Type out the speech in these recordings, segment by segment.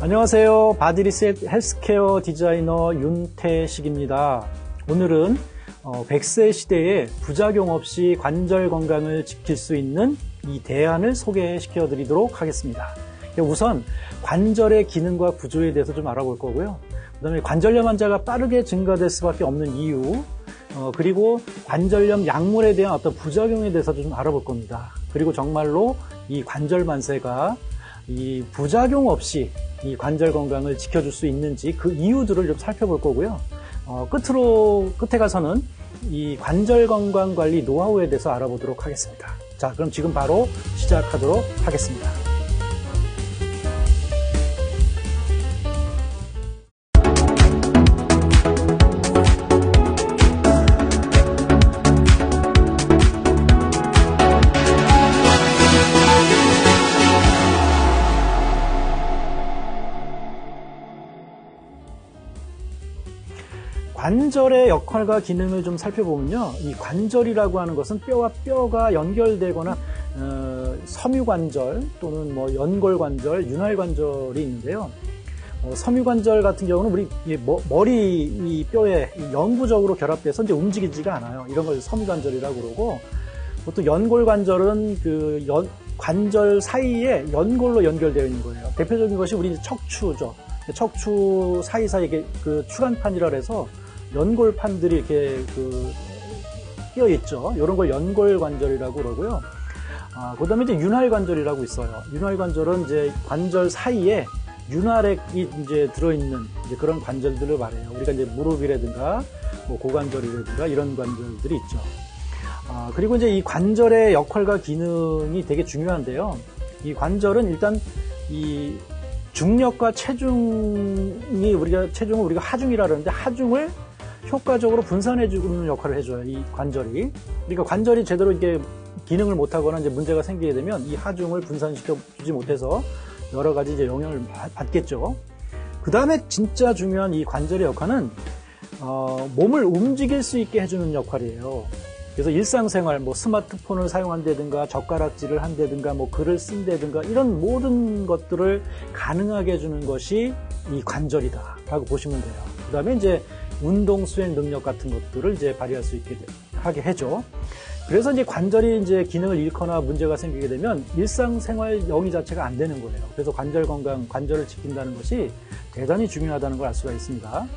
안녕하세요. 바디리셋 헬스케어 디자이너 윤태식입니다. 오늘은 100세 시대에 부작용 없이 관절 건강을 지킬 수 있는 이 대안을 소개시켜 드리도록 하겠습니다. 우선 관절의 기능과 구조에 대해서 좀 알아볼 거고요. 그 다음에 관절염 환자가 빠르게 증가될 수밖에 없는 이유, 그리고 관절염 약물에 대한 어떤 부작용에 대해서도 좀 알아볼 겁니다. 그리고 정말로 이 관절 만세가 이 부작용 없이 이 관절 건강을 지켜줄 수 있는지 그 이유들을 좀 살펴볼 거고요. 끝에 가서는 이 관절 건강 관리 노하우에 대해서 알아보도록 하겠습니다. 자, 그럼 지금 바로 시작하도록 하겠습니다. 관절의 역할과 기능을 좀 살펴보면요. 이 관절이라고 하는 것은 뼈와 뼈가 연결되거나 섬유관절 또는 연골관절, 윤활관절이 있는데요. 섬유관절 같은 경우는 우리 머리 이 뼈에 영구적으로 결합돼서 이제 움직이지가 않아요. 이런 걸 섬유관절이라고 그러고, 보통 연골관절은 관절 사이에 연골로 연결되어 있는 거예요. 대표적인 것이 우리 척추죠. 척추 사이사이에 그 추간판이라 해서 연골판들이 이렇게 끼어 있죠. 이런 걸 연골관절이라고 그러고요. 그 다음에 이제 윤활관절이라고 있어요. 윤활관절은 이제 관절 사이에 윤활액이 이제 들어있는 이제 그런 관절들을 말해요. 우리가 이제 무릎이라든가 고관절이라든가 이런 관절들이 있죠. 그리고 이제 이 관절의 역할과 기능이 되게 중요한데요. 이 관절은 일단 이 중력과 체중을 우리가 하중이라 그러는데, 하중을 효과적으로 분산해주는 역할을 해줘요, 이 관절이. 그러니까 관절이 제대로 이게 기능을 못하거나 이제 문제가 생기게 되면 이 하중을 분산시켜주지 못해서 여러 가지 이제 영향을 받겠죠. 그 다음에 진짜 중요한 이 관절의 역할은, 몸을 움직일 수 있게 해주는 역할이에요. 그래서 일상생활, 스마트폰을 사용한다든가, 젓가락질을 한다든가, 글을 쓴다든가, 이런 모든 것들을 가능하게 해주는 것이 이 관절이다라고 보시면 돼요. 그 다음에 이제 운동 수행 능력 같은 것들을 이제 발휘할 수 있게 하게 해줘. 그래서 이제 관절이 이제 기능을 잃거나 문제가 생기게 되면 일상생활 영위 자체가 안 되는 거예요. 그래서 관절 건강, 관절을 지킨다는 것이 대단히 중요하다는 걸 알 수가 있습니다.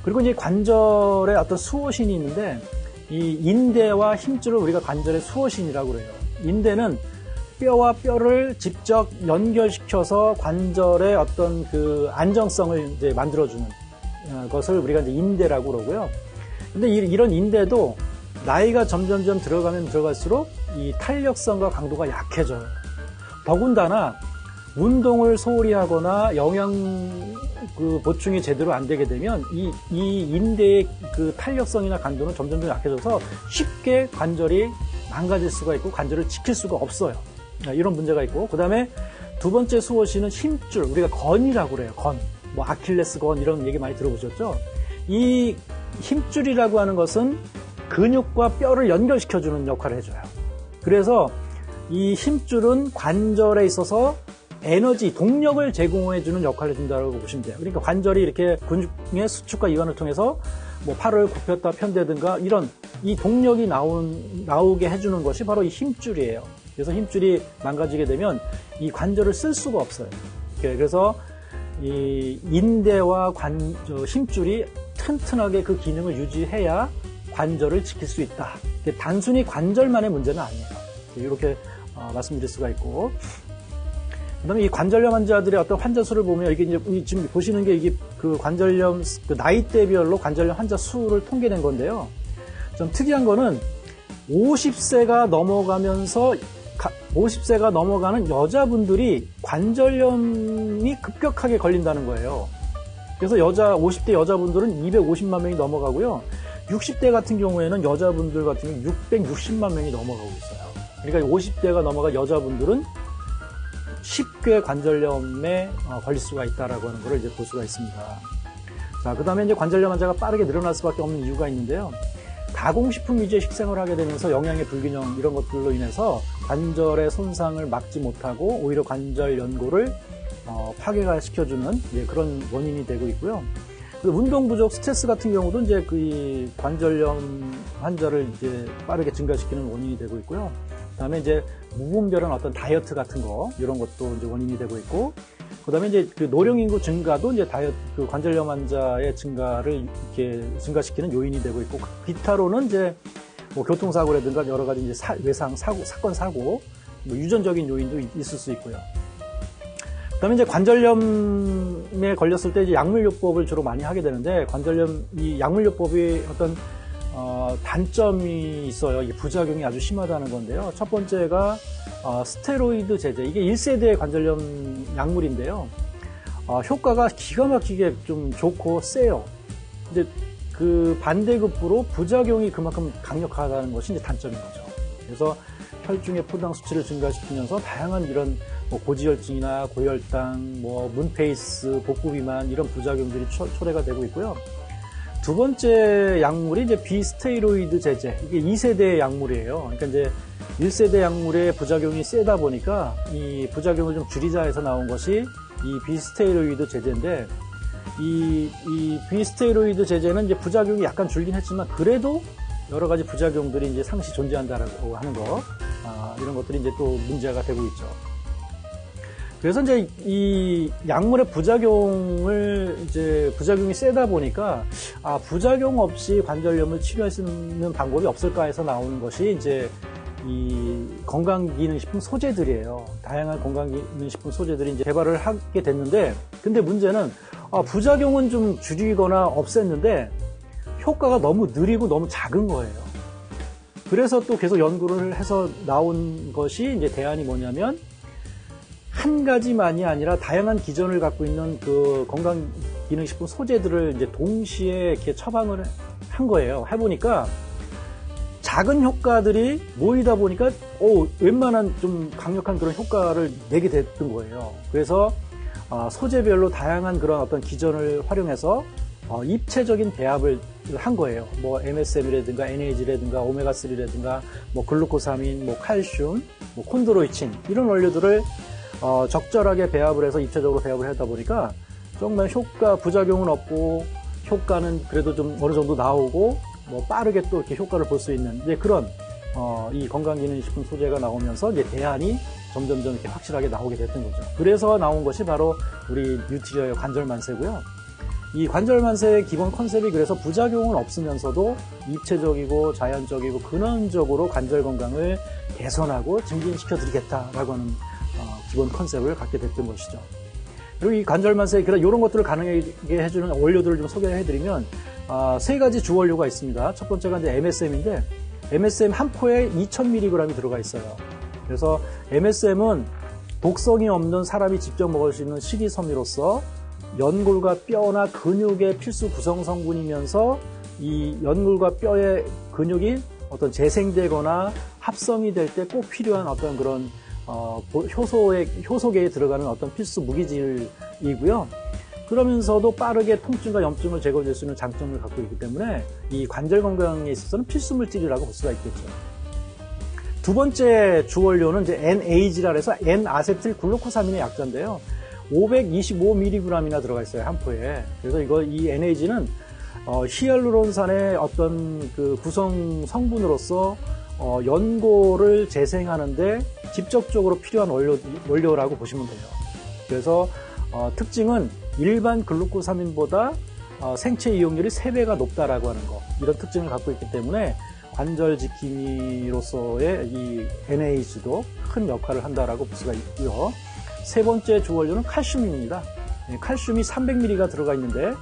그리고 이제 관절에 어떤 수호신이 있는데, 이 인대와 힘줄을 우리가 관절의 수호신이라고 그래요. 인대는 뼈와 뼈를 직접 연결시켜서 관절의 어떤 그 안정성을 이제 만들어주는 것을 우리가 이제 인대라고 그러고요. 근데 이런 인대도 나이가 점점점 들어가면 들어갈수록 이 탄력성과 강도가 약해져요. 더군다나 운동을 소홀히 하거나 영양 보충이 제대로 안 되게 되면 이 인대의 그 탄력성이나 강도는 점점 약해져서 쉽게 관절이 망가질 수가 있고 관절을 지킬 수가 없어요. 이런 문제가 있고, 그 다음에 두 번째 수호신은 힘줄, 우리가 건이라고 그래요. 건, 아킬레스 건 이런 얘기 많이 들어보셨죠? 이 힘줄이라고 하는 것은 근육과 뼈를 연결시켜주는 역할을 해줘요. 그래서 이 힘줄은 관절에 있어서 에너지, 동력을 제공해주는 역할을 해준다고 보시면 돼요. 그러니까 관절이 이렇게 근육의 수축과 이완을 통해서 팔을 굽혔다 편대든가 이런 이 동력이 나오게 해주는 것이 바로 이 힘줄이에요. 그래서 힘줄이 망가지게 되면 이 관절을 쓸 수가 없어요. 그래서 이 인대와 힘줄이 튼튼하게 그 기능을 유지해야 관절을 지킬 수 있다. 단순히 관절만의 문제는 아니에요. 이렇게 말씀드릴 수가 있고, 그다음에 이 관절염 환자들의 어떤 환자 수를 보면 이게 이제 지금 보시는 게 이게 그 관절염 나이대별로 관절염 환자 수를 통계낸 건데요. 좀 특이한 거는 50세가 넘어가는 여자분들이 관절염이 급격하게 걸린다는 거예요. 그래서 50대 여자분들은 250만 명이 넘어가고요. 60대 같은 경우에는 여자분들 같은 경우 660만 명이 넘어가고 있어요. 그러니까 50대가 넘어간 여자분들은 쉽게 관절염에 걸릴 수가 있다라고 하는 것을 이제 볼 수가 있습니다. 자, 그 다음에 이제 관절염 환자가 빠르게 늘어날 수밖에 없는 이유가 있는데요. 가공식품 위주의 식생활을 하게 되면서 영양의 불균형 이런 것들로 인해서 관절의 손상을 막지 못하고 오히려 관절 연골을 파괴가 시켜주는 그런 원인이 되고 있고요. 운동 부족, 스트레스 같은 경우도 이제 그 관절염 환자를 이제 빠르게 증가시키는 원인이 되고 있고요. 그다음에 이제 무분별한 어떤 다이어트 같은 거 이런 것도 이제 원인이 되고 있고, 그다음에 이제 그 노령 인구 증가도 이제 그 관절염 환자의 증가를 이렇게 증가시키는 요인이 되고 있고, 기타로는 이제 뭐 교통사고라든가 여러 가지 이제 사건 사고, 뭐 유전적인 요인도 있을 수 있고요. 그다음에 이제 관절염에 걸렸을 때 이제 약물요법을 주로 많이 하게 되는데, 이 약물요법이 어떤 단점이 있어요. 이 부작용이 아주 심하다는 건데요. 첫 번째가 스테로이드 제제. 이게 1세대 관절염 약물인데요. 효과가 기가 막히게 좀 좋고 세요. 근데 그 반대급부로 부작용이 그만큼 강력하다는 것이 이제 단점인 거죠. 그래서 혈중의 포당 수치를 증가시키면서 다양한 이런 뭐 고지혈증이나 고혈당, 뭐 문페이스, 복부 비만 이런 부작용들이 초래가 되고 있고요. 두 번째 약물이 이제 비스테로이드 제제. 이게 2세대 약물이에요. 그러니까 이제 1세대 약물의 부작용이 세다 보니까 이 부작용을 좀 줄이자 해서 나온 것이 이 비스테로이드 제제인데, 이 비스테로이드 제제는 이제 부작용이 약간 줄긴 했지만 그래도 여러 가지 부작용들이 이제 상시 존재한다라고 하는 거, 이런 것들이 이제 또 문제가 되고 있죠. 그래서 이제 이 약물의 부작용이 세다 보니까, 부작용 없이 관절염을 치료할 수 있는 방법이 없을까 해서 나오는 것이 이제 이 건강기능식품 소재들이에요. 다양한 건강기능식품 소재들이 이제 개발을 하게 됐는데, 근데 문제는 부작용은 좀 줄이거나 없앴는데 효과가 너무 느리고 너무 작은 거예요. 그래서 또 계속 연구를 해서 나온 것이 이제 대안이 뭐냐면, 한 가지만이 아니라 다양한 기전을 갖고 있는 그 건강기능식품 소재들을 이제 동시에 이렇게 처방을 한 거예요. 해보니까 작은 효과들이 모이다 보니까 웬만한 좀 강력한 그런 효과를 내게 됐던 거예요. 그래서 소재별로 다양한 그런 어떤 기전을 활용해서 입체적인 배합을 한 거예요. 뭐 MSM이라든가 NAG라든가 오메가3라든가 뭐 글루코사민, 뭐 칼슘, 뭐 콘드로이친 이런 원료들을 적절하게 배합을 해서 입체적으로 배합을 하다 보니까 정말 부작용은 없고 효과는 그래도 좀 어느 정도 나오고 뭐 빠르게 또 이렇게 효과를 볼 수 있는 이제 그런 이 건강기능식품 소재가 나오면서 이제 대안이 점점점 이렇게 확실하게 나오게 됐던 거죠. 그래서 나온 것이 바로 우리 뉴트리어의 관절만세고요. 이 관절만세의 기본 컨셉이 그래서 부작용은 없으면서도 입체적이고 자연적이고 근원적으로 관절 건강을 개선하고 증진시켜 드리겠다라고 하는 기본 컨셉을 갖게 됐던 것이죠. 그리고 이 관절만세, 이런 것들을 가능하게 해주는 원료들을 좀 소개해드리면, 세 가지 주원료가 있습니다. 첫 번째가 이제 MSM인데, MSM 한 포에 2000mg이 들어가 있어요. 그래서 MSM은 독성이 없는 사람이 직접 먹을 수 있는 식이섬유로서 연골과 뼈나 근육의 필수 구성 성분이면서 이 연골과 뼈의 근육이 어떤 재생되거나 합성이 될 때 꼭 필요한 어떤 그런 효소계에 들어가는 어떤 필수 무기질이고요. 그러면서도 빠르게 통증과 염증을 제거해줄 수 있는 장점을 갖고 있기 때문에 이 관절 건강에 있어서는 필수 물질이라고 볼 수가 있겠죠. 두 번째 주원료는 이제 NAG라 해서 N-아세틸 글루코사민의 약자인데요. 525mg이나 들어가 있어요, 한 포에. 그래서 이 NAG는 히알루론산의 어떤 그 구성 성분으로서 연골을 재생하는데 직접적으로 필요한 원료라고 보시면 돼요. 그래서 특징은 일반 글루코사민보다 생체 이용률이 3배가 높다라고 하는 거, 이런 특징을 갖고 있기 때문에 관절 지킴이로서의 이 NAG도 큰 역할을 한다라고 볼 수가 있고요. 세 번째 주원료는 칼슘입니다. 칼슘이 300mg가 들어가 있는데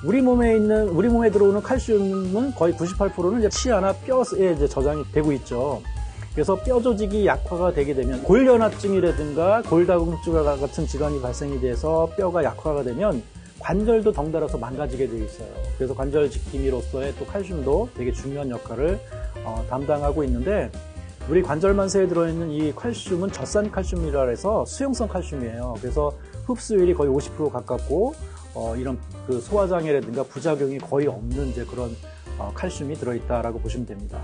우리 몸에 들어오는 칼슘은 거의 98%는 이제 치아나 뼈에 이제 저장이 되고 있죠. 그래서 뼈 조직이 약화가 되게 되면 골연화증이라든가 골다공증과 같은 질환이 발생이 돼서 뼈가 약화가 되면 관절도 덩달아서 망가지게 되어 있어요. 그래서 관절 지킴이로서의 또 칼슘도 되게 중요한 역할을 담당하고 있는데, 우리 관절만세에 들어있는 이 칼슘은 젖산칼슘이라 해서 수용성 칼슘이에요. 그래서 흡수율이 거의 50% 가깝고 이런 그 소화장애라든가 부작용이 거의 없는 이제 그런 칼슘이 들어있다라고 보시면 됩니다.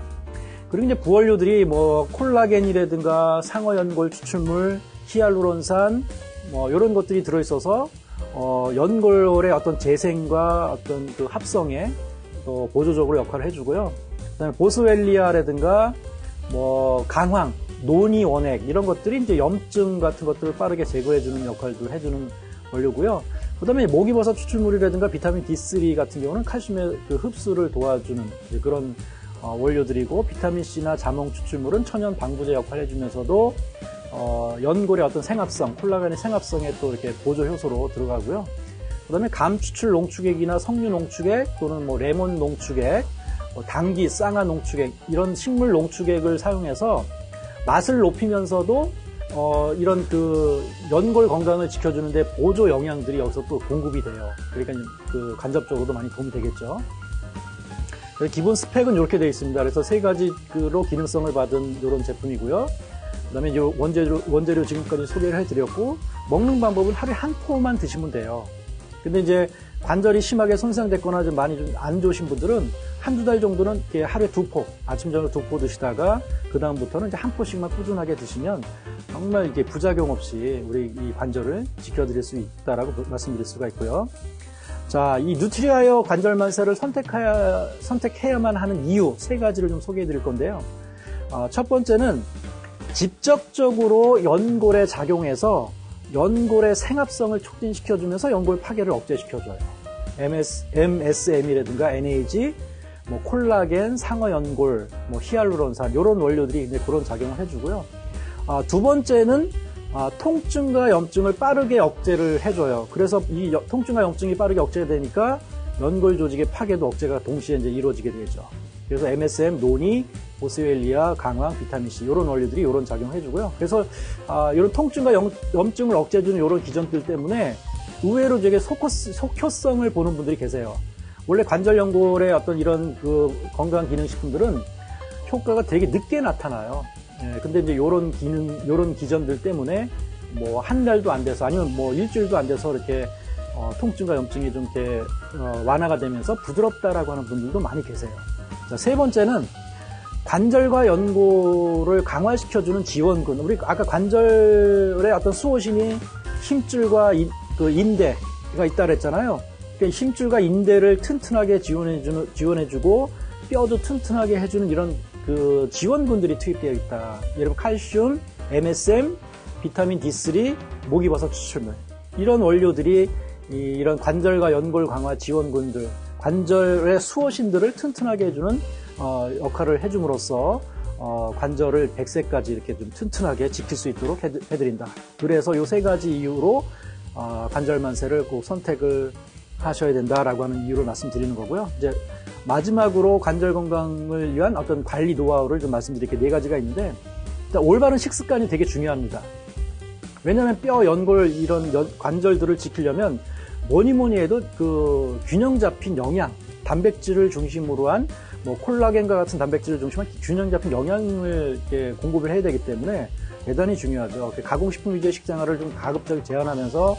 그리고 이제 부원료들이 뭐 콜라겐이라든가 상어연골 추출물, 히알루론산, 뭐 이런 것들이 들어있어서 연골의 어떤 재생과 어떤 그 합성에 또 보조적으로 역할을 해주고요. 그다음에 보스웰리아라든가 뭐 강황, 논이 원액 이런 것들이 이제 염증 같은 것들을 빠르게 제거해주는 역할도 해주는 원료고요. 그다음에 목이버섯 추출물이라든가 비타민 D3 같은 경우는 칼슘의 그 흡수를 도와주는 그런 원료들이고, 비타민 C나 자몽 추출물은 천연 방부제 역할을 해주면서도 연골의 어떤 생합성, 콜라겐의 생합성에 또 이렇게 보조 효소로 들어가고요. 그다음에 감 추출 농축액이나 석류 농축액 또는 뭐 레몬 농축액, 당귀, 쌍화 농축액 이런 식물 농축액을 사용해서 맛을 높이면서도 이런 그 연골 건강을 지켜주는데 보조 영양들이 여기서 또 공급이 돼요. 그러니까 그 간접적으로도 많이 도움이 되겠죠. 기본 스펙은 이렇게 되어 있습니다. 그래서 세 가지로 기능성을 받은 이런 제품이고요. 그다음에 이 원재료 지금까지 소개를 해드렸고, 먹는 방법은 하루에 한 포만 드시면 돼요. 근데 이제 관절이 심하게 손상됐거나 좀 많이 좀 안 좋으신 분들은 한두 달 정도는 이렇게 하루에 2포, 아침 저녁 2포 드시다가 그 다음부터는 이제 한 포씩만 꾸준하게 드시면 정말 이게 부작용 없이 우리 이 관절을 지켜드릴 수 있다라고 말씀드릴 수가 있고요. 자, 이 누트리아이어 관절만세를 선택해야만 하는 이유 세 가지를 좀 소개해 드릴 건데요. 첫 번째는 직접적으로 연골에 작용해서 연골의 생합성을 촉진시켜주면서 연골 파괴를 억제시켜줘요. MSM이라든가 NAG, 뭐 콜라겐, 상어연골, 뭐 히알루론산 이런 원료들이 이제 그런 작용을 해주고요. 두 번째는 통증과 염증을 빠르게 억제를 해줘요. 그래서 이 통증과 염증이 빠르게 억제되니까 연골 조직의 파괴도 억제가 동시에 이제 이루어지게 되죠. 그래서 MSM, 노니, 보스웰리아, 강황, 비타민C 이런 원료들이 이런 작용을 해주고요. 그래서 이런 통증과 염증을 억제해주는 이런 기전들 때문에 의외로 되게 속효성을 보는 분들이 계세요. 원래 관절 연골의 어떤 이런 그 건강 기능식품들은 효과가 되게 늦게 나타나요. 예, 근데 이제 요런 기전들 때문에 뭐 한 달도 안 돼서 아니면 뭐 일주일도 안 돼서 이렇게 통증과 염증이 좀 이렇게 완화가 되면서 부드럽다라고 하는 분들도 많이 계세요. 자, 세 번째는 관절과 연골을 강화시켜주는 지원근. 우리 아까 관절의 어떤 수호신이 힘줄과 그 인대가 있다 그랬잖아요. 그러니까 힘줄과 인대를 튼튼하게 지원해주고 뼈도 튼튼하게 해주는 이런 그 지원군들이 투입되어 있다. 예를 들면 칼슘, MSM, 비타민 D3, 목이버섯 추출물 이런 원료들이 이런 관절과 연골 강화 지원군들, 관절의 수호신들을 튼튼하게 해주는 역할을 해줌으로써 관절을 100세까지 이렇게 좀 튼튼하게 지킬 수 있도록 해드린다. 그래서 이 세 가지 이유로 관절만세를 꼭 선택을 하셔야 된다라고 하는 이유를 말씀드리는 거고요. 이제 마지막으로 관절 건강을 위한 어떤 관리 노하우를 좀 말씀드릴 게 네 가지가 있는데, 일단 올바른 식습관이 되게 중요합니다. 왜냐하면 뼈, 연골 이런 관절들을 지키려면 뭐니 해도 그 균형 잡힌 영양, 단백질을 중심으로 한 뭐 콜라겐과 같은 단백질을 중심으로 한 균형 잡힌 영양을 이렇게 공급을 해야 되기 때문에 대단히 중요하죠. 가공식품 위주의 식생활을 좀 가급적 제한하면서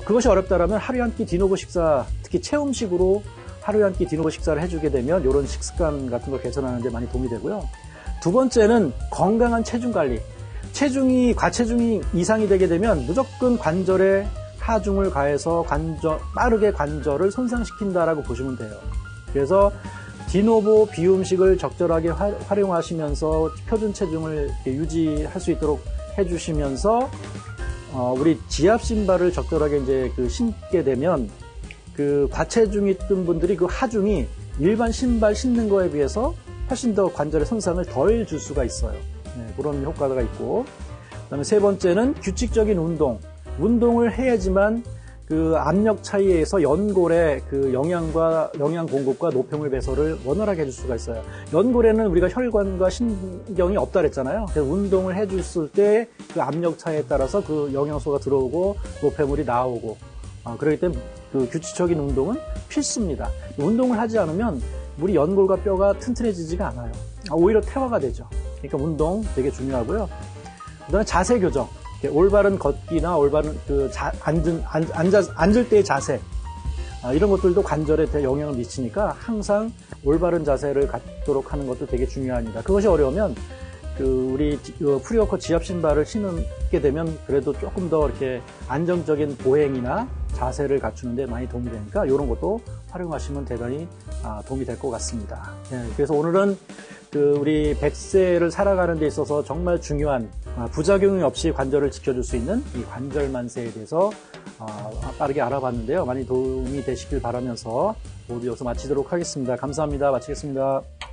그것이 어렵다라면 하루에 한 끼 디노버 식사, 특히 체험식으로 하루에 한 끼 디노버 식사를 해주게 되면 이런 식습관 같은 걸 개선하는 데 많이 도움이 되고요. 두 번째는 건강한 체중 관리. 과체중이 이상이 되게 되면 무조건 관절에 하중을 가해서 빠르게 관절을 손상시킨다라고 보시면 돼요. 그래서 디노보 비음식을 적절하게 활용하시면서 표준 체중을 유지할 수 있도록 해주시면서 우리 지압 신발을 적절하게 이제 신게 되면 그 과체중이 있던 분들이 그 하중이 일반 신발 신는 거에 비해서 훨씬 더 관절의 손상을 덜 줄 수가 있어요. 네, 그런 효과가 있고, 그다음에 세 번째는 규칙적인 운동을 해야지만 그 압력 차이에서 연골의 그 영양 공급과 노폐물 배설을 원활하게 해줄 수가 있어요. 연골에는 우리가 혈관과 신경이 없다 그랬잖아요. 그래서 운동을 해줬을 때 그 압력 차이에 따라서 그 영양소가 들어오고 노폐물이 나오고, 그렇기 때문에 그 규칙적인 운동은 필수입니다. 운동을 하지 않으면 우리 연골과 뼈가 튼튼해지지가 않아요. 오히려 퇴화가 되죠. 그러니까 운동 되게 중요하고요. 그다음에 자세 교정. 올바른 걷기나 올바른 앉을 때의 자세, 이런 것들도 관절에 영향을 미치니까 항상 올바른 자세를 갖도록 하는 것도 되게 중요합니다. 그것이 어려우면 우리 프리워커 지압 신발을 신게 되면 그래도 조금 더 이렇게 안정적인 보행이나 자세를 갖추는데 많이 도움이 되니까 이런 것도 활용하시면 대단히 도움이 될 것 같습니다. 예, 그래서 오늘은 우리 100세를 살아가는 데 있어서 정말 중요한 부작용이 없이 관절을 지켜줄 수 있는 이 관절 만세에 대해서 빠르게 알아봤는데요. 많이 도움이 되시길 바라면서 모두 여기서 마치도록 하겠습니다. 감사합니다. 마치겠습니다.